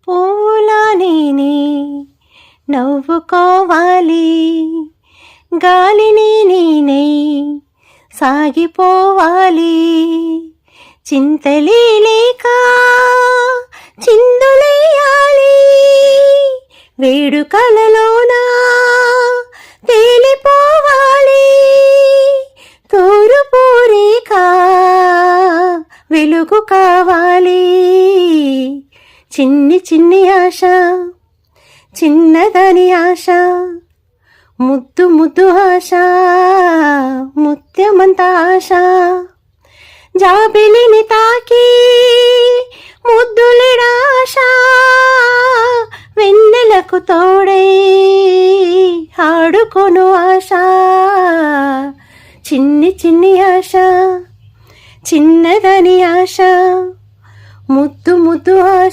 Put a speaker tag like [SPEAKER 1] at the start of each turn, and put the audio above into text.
[SPEAKER 1] పూలా నేనే నవ్వుకోవాలి, గాలిని నేనే సాగిపోవాలి. చింతలే లేక చిందులేయాలి, వేడుకలలోన తేలిపోవాలి. తూర్పు రేఖ వెలుగు కావాలి. చిన్ని చిన్ని ఆశ, చిన్నదని ఆశ, ముద్దు ముద్దు ఆశ, ముత్యమంత ఆశ. జాబిలిని తాకి ముద్దులిడాశ, వెన్నెలకు తోడై ఆడుకొను ఆశ. చిన్ని చిన్ని ఆశ, చిన్నదని ఆశ, ముద్దు ముద్దు ఆశ.